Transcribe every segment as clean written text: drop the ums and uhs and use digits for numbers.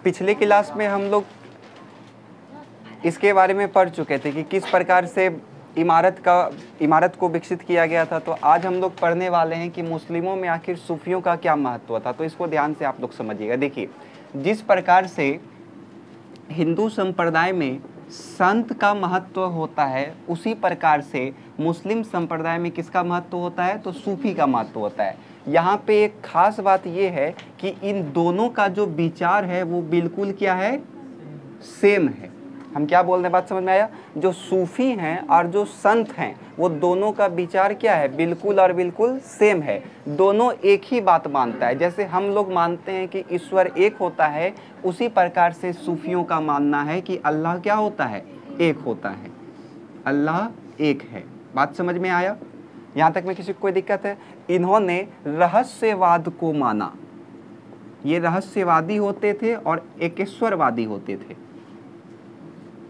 पिछले क्लास में हम लोग इसके बारे में पढ़ चुके थे कि किस प्रकार से इमारत को विकसित किया गया था। तो आज हम लोग पढ़ने वाले हैं कि मुस्लिमों में आखिर सूफियों का क्या महत्व था। तो इसको ध्यान से आप लोग समझिएगा। देखिए, जिस प्रकार से हिंदू संप्रदाय में संत का महत्व होता है, उसी प्रकार से मुस्लिम संप्रदाय में किसका महत्व होता है, तो सूफी का महत्व होता है। यहाँ पे एक खास बात ये है कि इन दोनों का जो विचार है वो बिल्कुल क्या है, सेम है। हम क्या बोल रहे हैं, बात समझ में आया? जो सूफी हैं और जो संत हैं वो दोनों का विचार क्या है, बिल्कुल और बिल्कुल सेम है। दोनों एक ही बात मानता है। जैसे हम लोग मानते हैं कि ईश्वर एक होता है, उसी प्रकार से सूफियों का मानना है कि अल्लाह क्या होता है, एक होता है, अल्लाह एक है। बात समझ में आया? यहाँ तक में किसी को कोई दिक्कत है? इन्होंने रहस्यवाद को माना। ये रहस्यवादी होते थे और एकेश्वरवादी होते थे।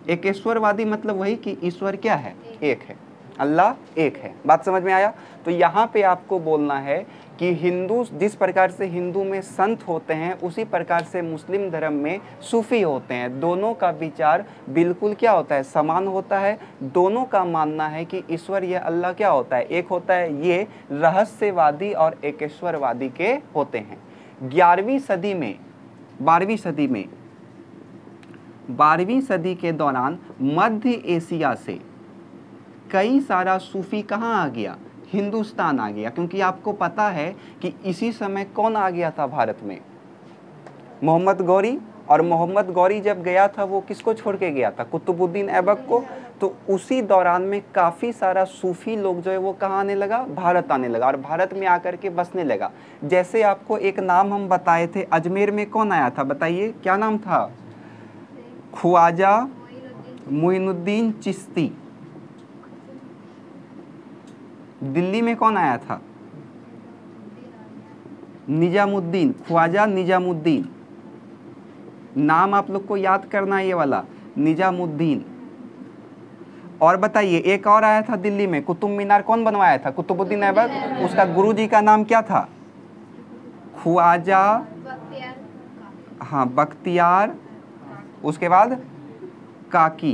एकेश्वरवादी मतलब वही कि ईश्वर क्या है, एक है, अल्लाह एक है। बात समझ में आया? तो यहाँ पे आपको बोलना है कि हिंदू, जिस प्रकार से हिंदू में संत होते हैं उसी प्रकार से मुस्लिम धर्म में सूफी होते हैं। दोनों का विचार बिल्कुल क्या होता है, समान होता है। दोनों का मानना है कि ईश्वर या अल्लाह क्या होता है, एक होता है। ये रहस्यवादी और एकेश्वरवादी के होते हैं। 11वीं सदी के दौरान मध्य एशिया से कई सारा सूफी कहाँ आ गया, हिंदुस्तान आ गया। क्योंकि आपको पता है कि इसी समय कौन आ गया था भारत में, मोहम्मद गौरी। और मोहम्मद गौरी जब गया था वो किसको छोड़ के गया था, कुतुबुद्दीन ऐबक को। तो उसी दौरान में काफ़ी सारा सूफी लोग जो है वो कहाँ आने लगा, भारत आने लगा, और भारत में आकर के बसने लगा। जैसे आपको एक नाम हम बताए थे, अजमेर में कौन आया था, बताइए क्या नाम था, ख्वाजा मोइनुद्दीन चिश्ती। दिल्ली में कौन आया था, निजामुद्दीन, ख्वाजा निजामुद्दीन। नाम आप लोग को याद करना है ये वाला, निजामुद्दीन। और बताइए एक और आया था दिल्ली में, कुतुब मीनार कौन बनवाया था, कुतुबुद्दीन ऐबक। उसका गुरुजी का नाम क्या था, ख्वाजा, हाँ, बख्तियार, उसके बाद काकी,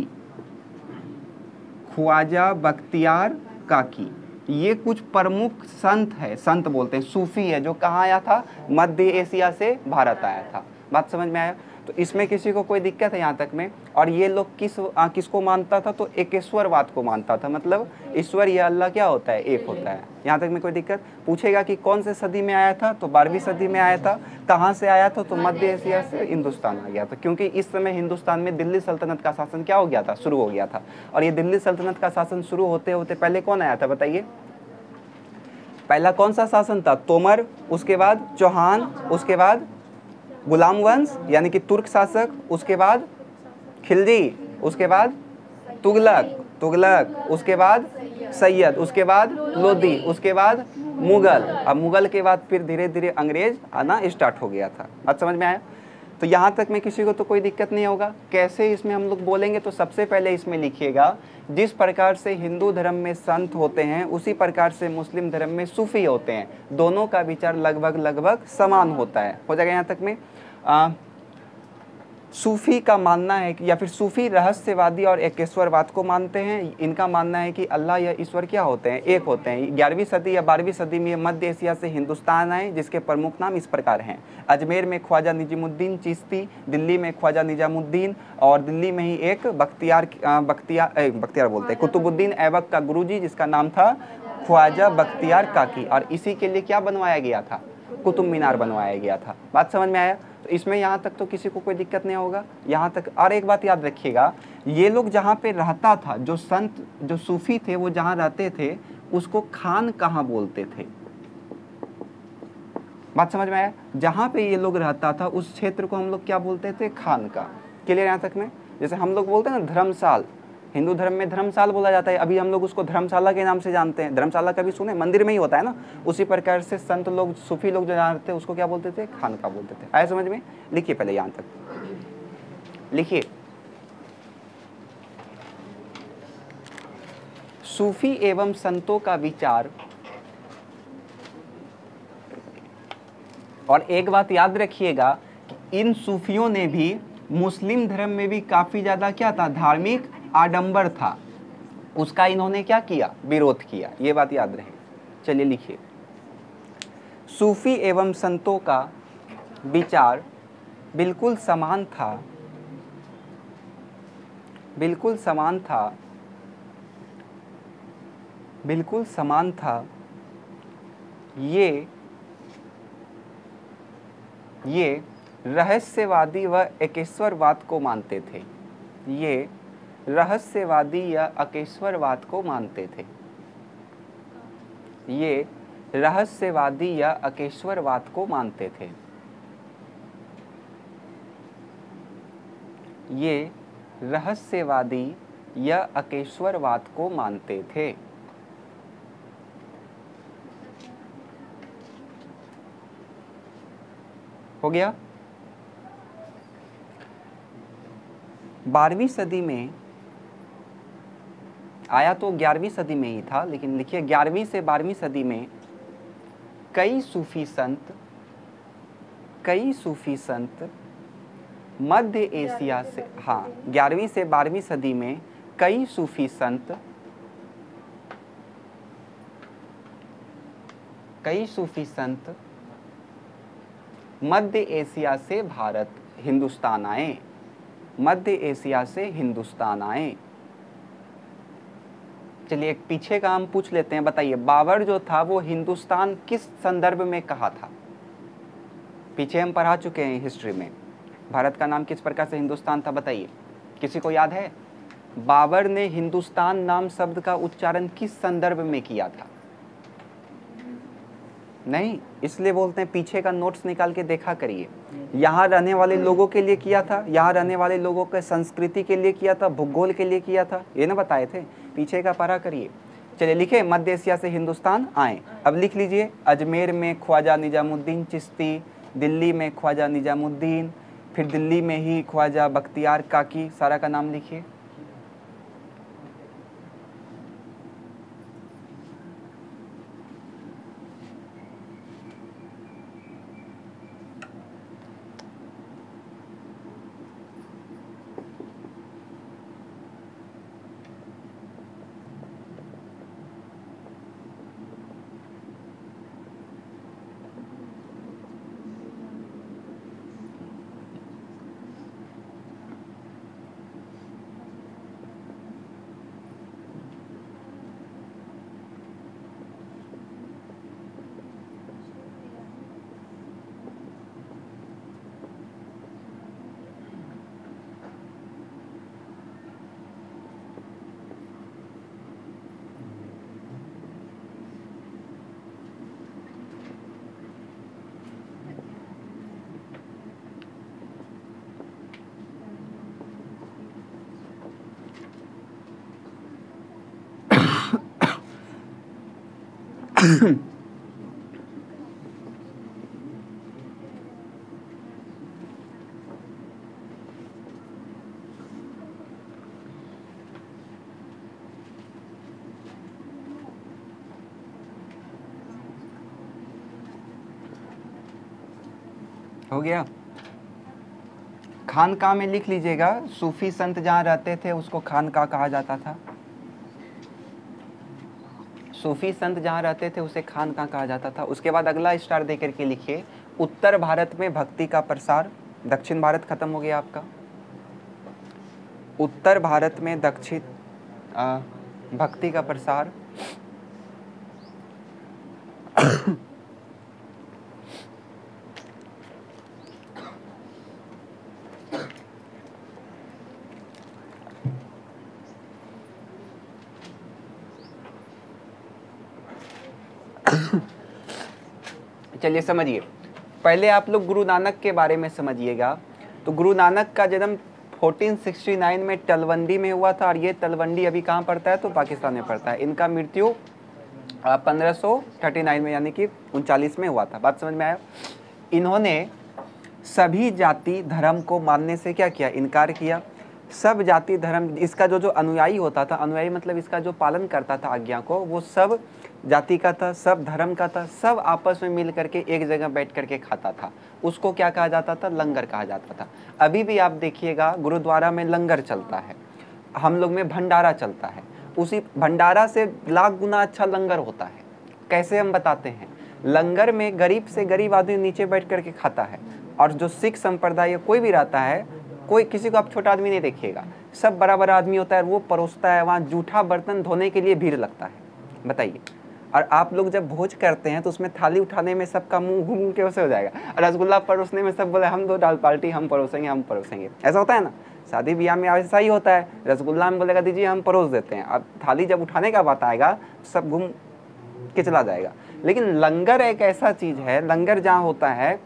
ख्वाजा बख्तियार काकी। ये कुछ प्रमुख संत है, संत बोलते हैं, सूफी है, जो कहाँ आया था, मध्य एशिया से भारत आया था। बात समझ में आया? तो इसमें किसी को कोई दिक्कत है यहाँ तक में? और ये लोग किसको मानता था, तो एकेश्वरवाद को मानता था। मतलब ईश्वर या अल्लाह क्या होता है, एक होता है। यहाँ तक में कोई दिक्कत? पूछेगा कि कौन से सदी में आया था, तो 12वीं सदी में आया था। कहाँ से आया था, तो मध्य एशिया से हिंदुस्तान आ गया था। क्योंकि इस समय हिंदुस्तान में दिल्ली सल्तनत का शासन क्या हो गया था, शुरू हो गया था। और ये दिल्ली सल्तनत का शासन शुरू होते होते पहले कौन आया था, बताइए? पहला कौन सा शासन था, तोमर, उसके बाद चौहान, उसके बाद गुलाम वंश यानी कि तुर्क शासक, उसके बाद खिलजी, उसके बाद तुगलक, उसके बाद सैयद, उसके बाद लोदी, उसके बाद मुगल। अब मुगल के बाद फिर धीरे धीरे अंग्रेज आना स्टार्ट हो गया था। अब समझ में आया? तो यहाँ तक में किसी को तो कोई दिक्कत नहीं होगा। कैसे इसमें हम लोग बोलेंगे, तो सबसे पहले इसमें लिखिएगा, जिस प्रकार से हिंदू धर्म में संत होते हैं उसी प्रकार से मुस्लिम धर्म में सूफी होते हैं। दोनों का विचार लगभग समान होता है। हो जाएगा यहाँ तक में? सूफी का मानना है कि, या फिर सूफी रहस्यवादी और एकेश्वरवाद को मानते हैं। इनका मानना है कि अल्लाह या ईश्वर क्या होते हैं, एक होते हैं। 11वीं सदी या 12वीं सदी में मध्य एशिया से हिंदुस्तान आए, जिसके प्रमुख नाम इस प्रकार हैं। अजमेर में ख्वाजा निजामुद्दीन चिश्ती, दिल्ली में ख्वाजा निजामुद्दीन, और दिल्ली में ही एक बख्तियार बोलते हैं, कुतुबुद्दीन ऐबक का गुरुजी जिसका नाम था ख्वाजा बख्तियार काकी। और इसी के लिए क्या बनवाया गया था, कुतुब मीनार बनवाया गया था। बात समझ में आया? तो इसमें यहाँ तक तो किसी को कोई दिक्कत नहीं होगा यहाँ तक। और एक बात याद रखिएगा, ये लोग जहाँ पे रहता था, जो संत, जो सूफी थे, वो जहाँ रहते थे उसको खान कहाँ बोलते थे। बात समझ में आया? जहाँ पे ये लोग रहता था उस क्षेत्र को हम लोग क्या बोलते थे, खान का। क्लियर यहाँ तक में? जैसे हम लोग बोलते हैं ना धर्मशाल, हिंदू धर्म में धर्मशाल बोला जाता है, अभी हम लोग उसको धर्मशाला के नाम से जानते हैं। धर्मशाला कभी सुने, मंदिर में ही होता है ना। उसी प्रकार से संत लोग, सूफी लोग जो जानते थे उसको क्या बोलते थे, खानका बोलते थे। आया समझ में? लिखिए पहले यहाँ तक लिखिए, सूफी एवं संतों का विचार और एक बात याद रखिएगा कि इन सूफियों ने भी मुस्लिम धर्म में भी काफ़ी ज़्यादा क्या था, धार्मिक आडंबर था, उसका इन्होंने क्या किया, विरोध किया। ये बात याद रहे। चलिए लिखिए, सूफी एवं संतों का विचार बिल्कुल समान था, बिल्कुल समान था, बिल्कुल समान था। ये रहस्यवादी व एकेश्वरवाद को मानते थे। ये रहस्यवादी या अकेश्वरवाद को मानते थे। ये रहस्यवादी या अकेश्वरवाद को मानते थे। ये रहस्यवादी या अकेश्वरवाद को मानते थे। हो गया। 12वीं सदी में आया तो 11वीं सदी में ही था, लेकिन लिखिए 11वीं से 12वीं सदी में कई सूफी संत मध्य एशिया से, हाँ 11वीं से 12वीं सदी में कई सूफी संत मध्य एशिया से भारत हिंदुस्तान आए, मध्य एशिया से हिंदुस्तान आए। चलिए एक पीछे का हम पूछ लेते हैं, बताइए बाबर जो था वो हिंदुस्तान किस संदर्भ में कहा था? पीछे हम पढ़ा चुके हैं हिस्ट्री में, भारत का नाम किस प्रकार से हिंदुस्तान था, बताइए किसी को याद है? बाबर ने हिंदुस्तान नाम शब्द का उच्चारण किस संदर्भ में किया था? नहीं, इसलिए बोलते हैं पीछे का नोट्स निकाल के देखा करिए। यहाँ रहने वाले लोगों के लिए किया था, यहाँ रहने वाले लोगों के संस्कृति के लिए किया था, भूगोल के लिए किया था, ये ना बताए थे, पीछे का पढ़ा करिए। चलिए लिखे, मध्य एशिया से हिंदुस्तान आए। अब लिख लीजिए, अजमेर में ख्वाजा निजामुद्दीन चिश्ती, दिल्ली में ख्वाजा निजामुद्दीन, फिर दिल्ली में ही ख्वाजा बख्तियार काकी, सारा का नाम लिखिए। हो गया। खानका में लिख लीजिएगा, सूफी संत जहाँ रहते थे उसको खानका कहा जाता था। सूफी संत जहाँ रहते थे उसे खानका कहा जाता था। उसके बाद अगला स्टार दे करके लिखिए, उत्तर भारत में भक्ति का प्रसार। दक्षिण भारत खत्म हो गया आपका। उत्तर भारत में दक्षिण भक्ति का प्रसार। चलिए समझिए, पहले आप लोग गुरु नानक के बारे में समझिएगा। तो गुरु नानक का जन्म 1469 में तलवंडी में हुआ था, और ये तलवंडी अभी कहाँ पड़ता है? तो पाकिस्तान में पड़ता है। इनका मृत्यु 1539 में यानी कि 39 में हुआ था। बात समझ में आया? इन्होंने सभी जाति धर्म को मानने से क्या किया? इनकार किया। सब जाति धर्म, इसका जो अनुयायी होता था, अनुयायी मतलब इसका जो पालन करता था आज्ञा को, वो सब जाति का था, सब धर्म का था, सब आपस में मिल करके एक जगह बैठ करके खाता था। उसको क्या कहा जाता था? लंगर कहा जाता था। अभी भी आप देखिएगा गुरुद्वारा में लंगर चलता है, हम लोग में भंडारा चलता है, उसी भंडारा से लाख गुना अच्छा लंगर होता है। कैसे हम बताते हैं? लंगर में गरीब से गरीब आदमी नीचे बैठ करके खाता है, और जो सिख संप्रदाय कोई भी रहता है, कोई किसी को आप छोटा आदमी नहीं देखिएगा, सब बड़ा बड़ा आदमी होता है, वो परोसता है। वहाँ जूठा बर्तन धोने के लिए भीड़ लगता है, बताइए। और आप लोग जब भोज करते हैं तो उसमें थाली उठाने में सबका मुंह घूम के वैसे हो जाएगा, और रसगुल्ला परोसने में सब बोले हम 2 दाल बाल्टी हम परोसेंगे, हम परोसेंगे। ऐसा होता है ना, शादी ब्याह में ऐसा ही होता है, रसगुल्ला में बोलेगा दीजिए हम परोस देते हैं, अब थाली जब उठाने का बात आएगा सब घूम के चला जाएगा। लेकिन लंगर एक ऐसा चीज है, लंगर जहाँ होता है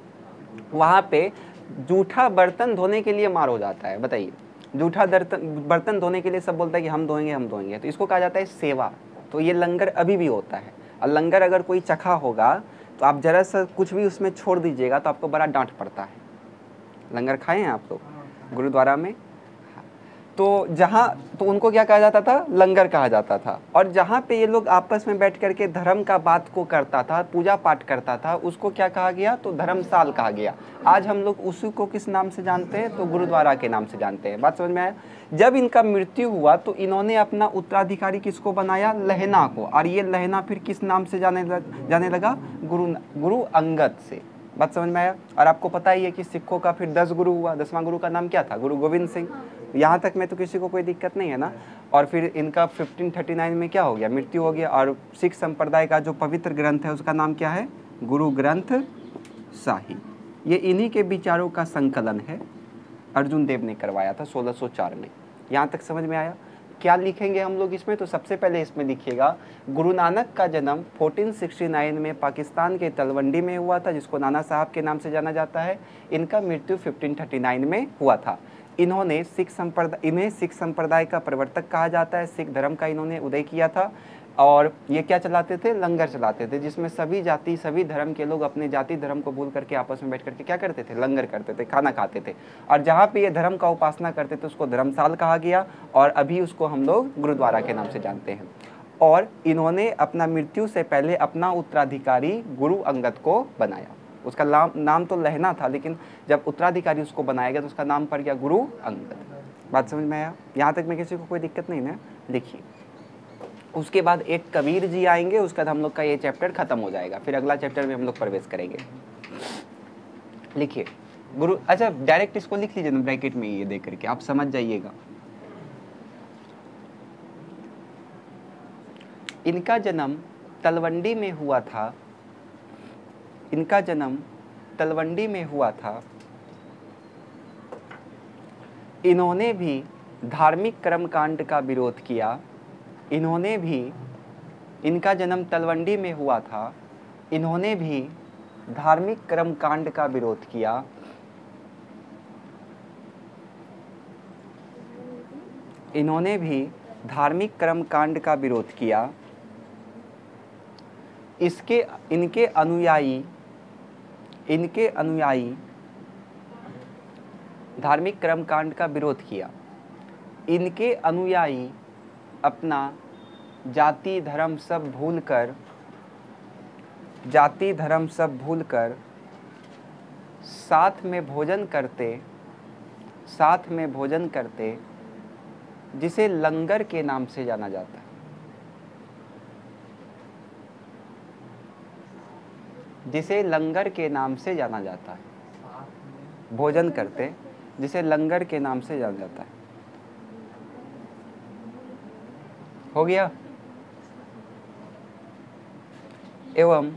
वहाँ पे जूठा बर्तन धोने के लिए मार हो जाता है। बताइए, जूठा बर्तन धोने के लिए सब बोलता है कि हम धोएंगे हम धोएंगे, तो इसको कहा जाता है सेवा। तो ये लंगर अभी भी होता है। और लंगर अगर कोई चखा होगा तो आप जरा सा कुछ भी उसमें छोड़ दीजिएगा तो आपको बड़ा डांट पड़ता है। लंगर खाए हैं आप लोग गुरुद्वारा में? तो जहाँ, तो उनको क्या कहा जाता था? लंगर कहा जाता था। और जहाँ पे ये लोग आपस में बैठ करके धर्म का बात को करता था, पूजा पाठ करता था, उसको क्या कहा गया? तो धर्मसाल कहा गया। आज हम लोग उसी को किस नाम से जानते हैं? तो गुरुद्वारा के नाम से जानते हैं। बात समझ में आया? जब इनका मृत्यु हुआ तो इन्होंने अपना उत्तराधिकारी किसको बनाया? लहना को। और ये लहना फिर किस नाम से जाने लगा? गुरु अंगद से। बात समझ में आया? और आपको पता ही है कि सिखों का फिर 10 गुरु हुआ। 10वां गुरु का नाम क्या था? गुरु गोविंद सिंह। यहाँ तक में तो किसी को कोई दिक्कत नहीं है ना। और फिर इनका 1539 में क्या हो गया? मृत्यु हो गया। और सिख संप्रदाय का जो पवित्र ग्रंथ है उसका नाम क्या है? गुरु ग्रंथ साहिब। ये इन्हीं के विचारों का संकलन है, अर्जुन देव ने करवाया था 1604 में। यहाँ तक समझ में आया? क्या लिखेंगे हम लोग इसमें? तो सबसे पहले इसमें लिखिएगा गुरु नानक का जन्म 1469 में पाकिस्तान के तलवंडी में हुआ था, जिसको नाना साहब के नाम से जाना जाता है। इनका मृत्यु 1539 में हुआ था। इन्हें सिख संप्रदाय का प्रवर्तक कहा जाता है। सिख धर्म का इन्होंने उदय किया था। और ये क्या चलाते थे? लंगर चलाते थे, जिसमें सभी जाति सभी धर्म के लोग अपने जाति धर्म को भूल करके आपस में बैठ करके क्या करते थे? लंगर करते थे, खाना खाते थे। और जहाँ पे ये धर्म का उपासना करते थे उसको धर्मसाल कहा गया, और अभी उसको हम लोग गुरुद्वारा के नाम से जानते हैं। और इन्होंने अपना मृत्यु से पहले अपना उत्तराधिकारी गुरु अंगद को बनाया। उसका नाम तो लहना था, लेकिन जब उत्तराधिकारी उसको बनाया गया तो उसका नाम पड़ गया गुरु अंगद। बात समझ में आया? यहाँ तक में किसी को कोई दिक्कत नहीं ना? लिखिए। उसके बाद एक कबीर जी आएंगे, उसके बाद हम लोग का ये चैप्टर खत्म हो जाएगा। फिर अगला चैप्टर में हम लोग प्रवेश करेंगे। लिखिए गुरु, अच्छा डायरेक्ट इसको लिख लीजिए ना ब्रैकेट में, ये देख करके आप समझ जाइएगा। इनका जन्म तलवंडी में हुआ था। इनका जन्म तलवंडी में हुआ था। इन्होंने भी धार्मिक कर्मकांड का विरोध किया। इन्होंने भी, इनका जन्म तलवंडी में हुआ था। इन्होंने भी धार्मिक कर्मकांड का विरोध किया। इन्होंने भी धार्मिक कर्मकांड का विरोध किया। इनके अनुयायी धार्मिक कर्मकांड का विरोध किया। इनके अनुयायी अपना जाति धर्म सब भूलकर साथ में भोजन करते, जिसे लंगर के नाम से जाना जाता है। जिसे लंगर के नाम से जाना जाता है। भोजन करते, जिसे लंगर के नाम से जाना जाता है। हो गया? एवं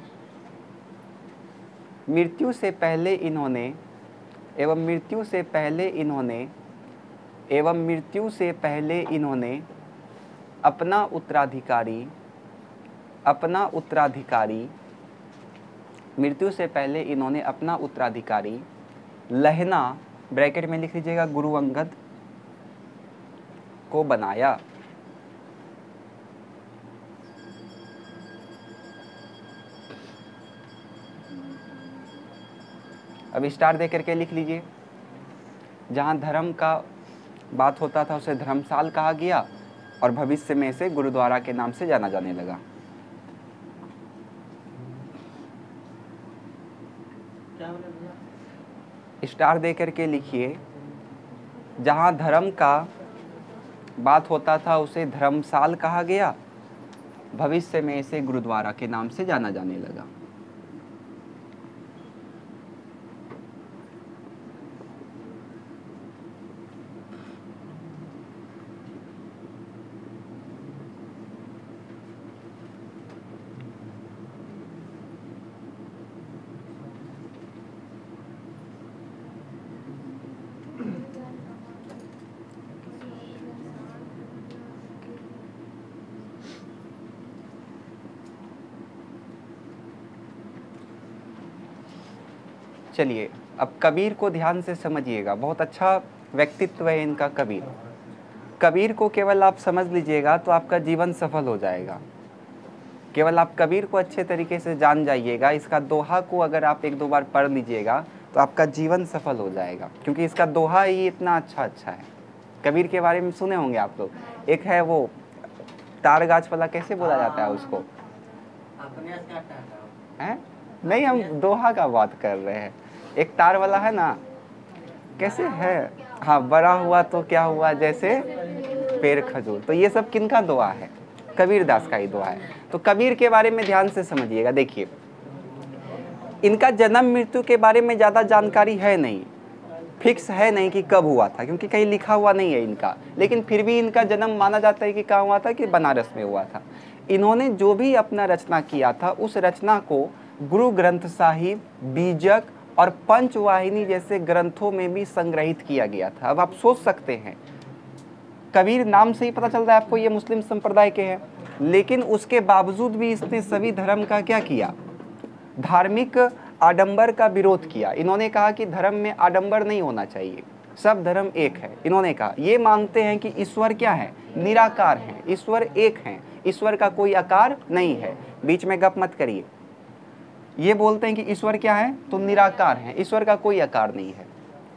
मृत्यु से पहले इन्होंने अपना उत्तराधिकारी लहना, ब्रैकेट में लिख लीजिएगा, गुरु अंगद को बनाया। अब स्टार दे करके लिख लीजिए। जहाँ धर्म का बात होता था उसे धर्मसाल कहा गया, और भविष्य में इसे गुरुद्वारा के नाम से जाना जाने लगा। स्टार दे करके लिखिए, जहाँ धर्म का बात होता था उसे धर्मसाल कहा गया, भविष्य में इसे गुरुद्वारा के नाम से जाना जाने लगा। चलिए अब कबीर को ध्यान से समझिएगा, बहुत अच्छा व्यक्तित्व है इनका कबीर। कबीर को केवल आप समझ लीजिएगा तो आपका जीवन सफल हो जाएगा। केवल आप कबीर को अच्छे तरीके से जान जाइएगा, इसका दोहा को अगर आप एक दो बार पढ़ लीजिएगा तो आपका जीवन सफल हो जाएगा, क्योंकि इसका दोहा ही इतना अच्छा है। कबीर के बारे में सुने होंगे आप लोग। एक है वो तार गाछ वाला, कैसे बोला जाता है उसको, है नहीं, हम दोहा का बात कर रहे हैं। एक तार वाला है ना, कैसे है, हाँ, बड़ा हुआ तो क्या हुआ जैसे पेड़ खजूर। तो ये सब किनका दुआ है, कबीर दास का ही दुआ है। तो कबीर के बारे में ध्यान से समझिएगा। देखिए इनका जन्म मृत्यु के बारे में ज़्यादा जानकारी है नहीं, फिक्स है नहीं कि कब हुआ था, क्योंकि कहीं लिखा हुआ नहीं है इनका। लेकिन फिर भी इनका जन्म माना जाता है कि कहाँ हुआ था, कि बनारस में हुआ था। इन्होंने जो भी अपना रचना किया था उस रचना को गुरु ग्रंथ साहिब, बीजक और पंचवाहिनी जैसे ग्रंथों में भी संग्रहित किया गया था। अब आप सोच सकते हैं, कबीर नाम से ही पता चल रहा है आपको ये मुस्लिम संप्रदाय के हैं, लेकिन उसके बावजूद भी इसने सभी धर्म का क्या किया, धार्मिक आडंबर का विरोध किया। इन्होंने कहा कि धर्म में आडंबर नहीं होना चाहिए, सब धर्म एक है। इन्होंने कहा ये मानते हैं कि ईश्वर क्या है, निराकार है, ईश्वर एक है, ईश्वर का कोई आकार नहीं है। बीच में गप मत करिए। ये बोलते हैं कि ईश्वर क्या है, तो निराकार है, ईश्वर का कोई आकार नहीं है,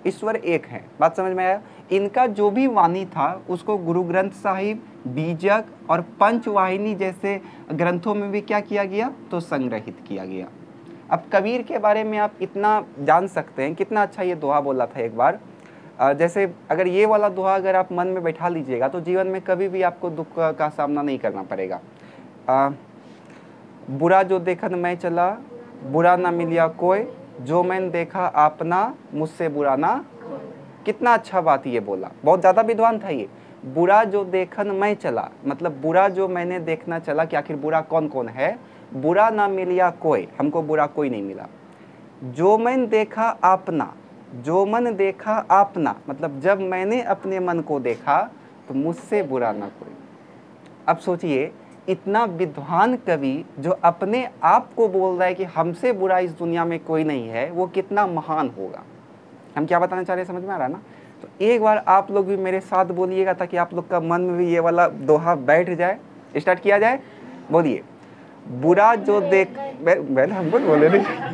ईश्वर एक है। बात समझ में आया। इनका जो भी वाणी था उसको गुरु ग्रंथ साहिब, बीजक और पंचवाहिनी जैसे ग्रंथों में भी क्या किया गया, तो संग्रहित किया गया। अब कबीर के बारे में आप इतना जान सकते हैं, कितना अच्छा ये दोहा बोला था एक बार। जैसे अगर ये वाला दोहा अगर आप मन में बैठा लीजिएगा तो जीवन में कभी भी आपको दुख का सामना नहीं करना पड़ेगा। बुरा जो देखन मैं चला, बुरा ना मिलिया कोई, जो मैंने देखा आपना, मुझसे बुरा ना। कितना अच्छा बात ये बोला, बहुत ज़्यादा विद्वान था ये। बुरा जो देखन मैं चला, मतलब बुरा जो मैंने देखना चला, कि आखिर बुरा कौन कौन है। बुरा ना मिलिया कोई, हमको बुरा कोई नहीं मिला। जो मैंने देखा आपना, जो मन देखा आपना, मतलब जब मैंने अपने मन को देखा तो मुझसे बुरा ना कोई। अब सोचिए, इतना विद्वान कवि जो अपने आप को बोल रहा है कि हमसे बुरा इस दुनिया में कोई नहीं है, वो कितना महान होगा। हम क्या बताना चाह रहे हैं, समझ में आ रहा है ना। तो एक बार आप लोग भी मेरे साथ बोलिएगा ताकि आप लोग का मन में भी ये वाला दोहा बैठ जाए। स्टार्ट किया जाए, बोलिए। बुरा जो देख, हमको बोले नहीं।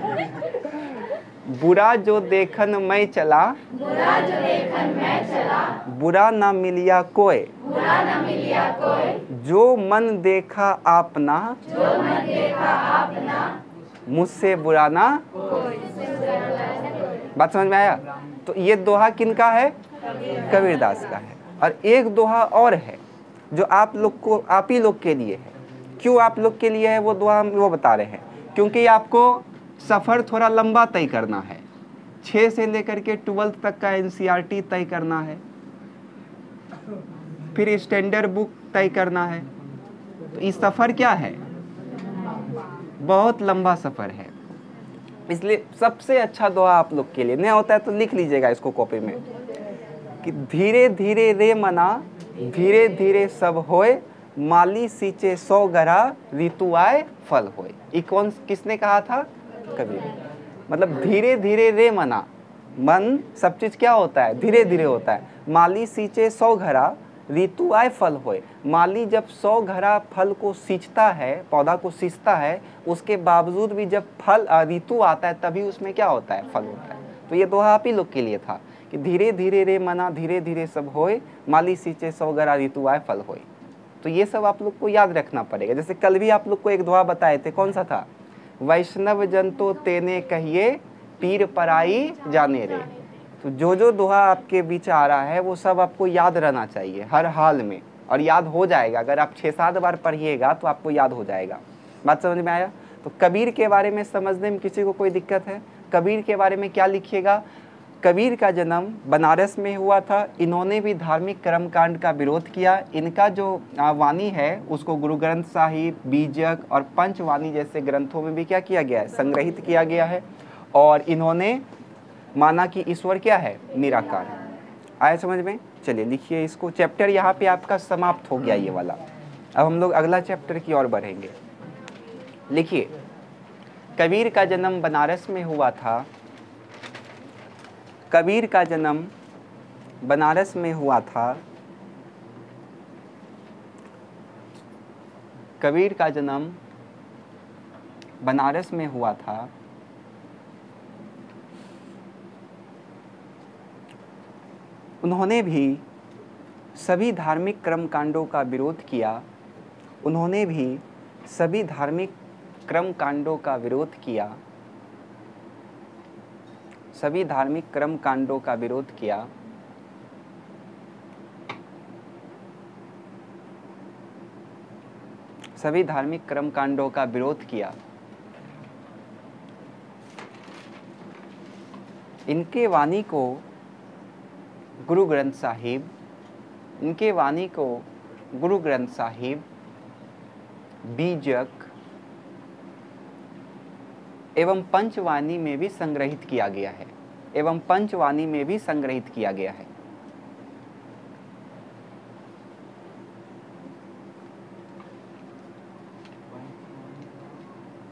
बुरा जो देखन मैं चला, बुरा जो देखन मैं चला, बुरा ना मिलिया कोई, बुरा ना मिलिया कोई, जो मन देखा आपना, जो मन देखा आपना, मुझसे बुरा ना कोई। बात समझ में आया। तो ये दोहा किनका है, कबीरदास का है। और एक दोहा और है जो आप लोग को, आप ही लोग के लिए है। क्यों आप लोग के लिए है वो दोहा, हम वो बता रहे हैं, क्योंकि आपको सफ़र थोड़ा लंबा तय करना है। 6 से लेकर के 12th तक का NCERT तय करना है, फिर स्टैंडर्ड बुक तय करना है। तो इस सफ़र क्या है, बहुत लंबा सफ़र है। इसलिए सबसे अच्छा दुआ आप लोग के लिए नहीं होता है तो लिख लीजिएगा इसको कॉपी में, कि धीरे धीरे रे मना, धीरे धीरे सब होए, माली सींचे 100 गरा, ऋतु आए फल होए। ये कौन, किसने कहा था, कबीर। मतलब धीरे धीरे रे मना, मन सब चीज़ क्या होता है, धीरे धीरे होता है। माली सींचे 100 घरा, ऋतु आए फल होए। माली जब 100 घरा फल को सींचता है, पौधा को सींचता है, उसके बावजूद भी जब फल ऋतु आता है तभी उसमें क्या होता है, फल होता है। तो ये दोहा आप ही लोग के लिए था कि धीरे धीरे रे मना, धीरे धीरे सब होए, माली सींचे 100 घरा, ऋतु आए फल होए। तो ये सब आप लोग को याद रखना पड़ेगा। जैसे कल भी आप लोग को एक दोहा बताए थे, कौन सा था, वैष्णव जन तो तेने कहिए, पीर पराई जाने रे। तो जो दोहा आपके बीच आ रहा है वो सब आपको याद रहना चाहिए हर हाल में, और याद हो जाएगा। अगर आप 6-7 बार पढ़िएगा तो आपको याद हो जाएगा। बात समझ में आया? तो कबीर के बारे में समझने में किसी को कोई दिक्कत है? कबीर के बारे में क्या लिखिएगा? कबीर का जन्म बनारस में हुआ था। इन्होंने भी धार्मिक कर्मकांड का विरोध किया। इनका जो वाणी है उसको गुरु ग्रंथ साहिब, बीजक और पंचवाणी जैसे ग्रंथों में भी क्या किया गया है? संग्रहित किया गया है। और इन्होंने माना कि ईश्वर क्या है? निराकार है। आया समझ में? चलिए लिखिए इसको। चैप्टर यहाँ पे आपका समाप्त हो गया ये वाला। अब हम लोग अगला चैप्टर की ओर बढ़ेंगे। लिखिए, कबीर का जन्म बनारस में हुआ था। कबीर का जन्म बनारस में हुआ था। कबीर का जन्म बनारस में हुआ था। उन्होंने भी सभी धार्मिक कर्मकांडों का विरोध किया। उन्होंने भी सभी धार्मिक कर्मकांडों का विरोध किया। सभी धार्मिक कर्मकांडों का विरोध किया। सभी धार्मिक कर्मकांडों का विरोध किया। इनके वाणी को गुरु ग्रंथ साहिब, इनके वाणी को गुरु ग्रंथ साहिब, बीजक एवं पंचवाणी में भी संग्रहित किया गया है। एवं पंचवाणी में भी संग्रहित किया गया है।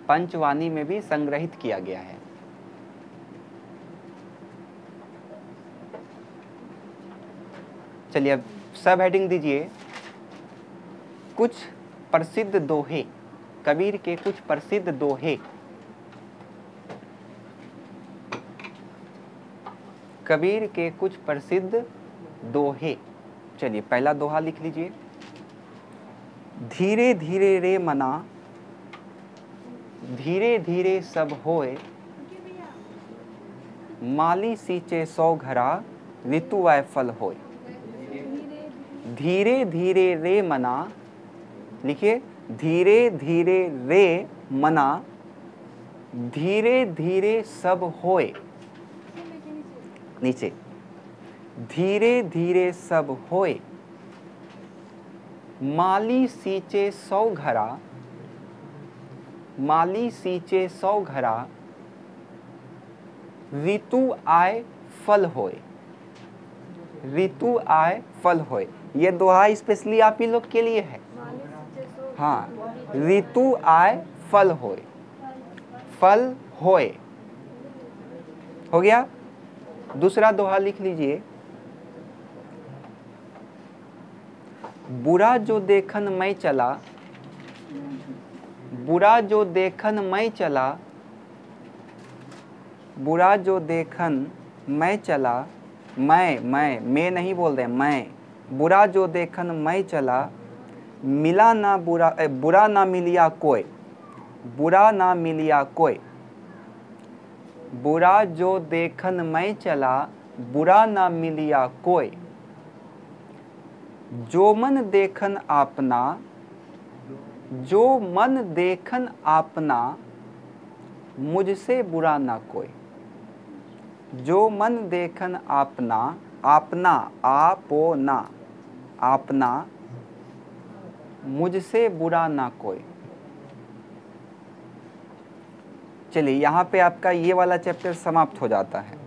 पंचवाणी में भी संग्रहित किया गया है। चलिए अब सब हेडिंग दीजिए। कुछ प्रसिद्ध दोहे, कबीर के कुछ प्रसिद्ध दोहे। कबीर के कुछ प्रसिद्ध दोहे। चलिए पहला दोहा लिख लीजिए। धीरे धीरे रे मना, धीरे धीरे सब होए, माली सींचे 100 घरा, ऋतु आए फल होए। धीरे धीरे रे मना, लिखिए, धीरे धीरे रे मना, धीरे धीरे सब होए। नीचे, धीरे धीरे सब होए, माली सींचे 100 घरा, माली सींचे 100 घरा, ऋतु आए फल होए। ऋतु आए फल होए। ये दोहा स्पेशली आप ही लोग के लिए है। हाँ, ऋतु आए फल होए, फल होए। हो गया। दूसरा दोहा लिख लीजिए। बुरा जो देखन मैं चला, बुरा जो देखन मैं चला, बुरा जो देखन मैं चला, मैं नहीं बोल रहे, मैं। बुरा जो देखन मैं चला, मिला ना बुरा, बुरा ना मिलिया कोई, बुरा ना मिलिया कोई। बुरा जो देखन मैं चला, बुरा ना मिलिया कोई। जो मन देखन आपना, जो मन देखन आपना, मुझसे बुरा ना कोई। जो मन देखन आपना, आपना, आपना, आपना, मुझसे बुरा ना कोई। चलिए यहाँ पे आपका ये वाला चैप्टर समाप्त हो जाता है।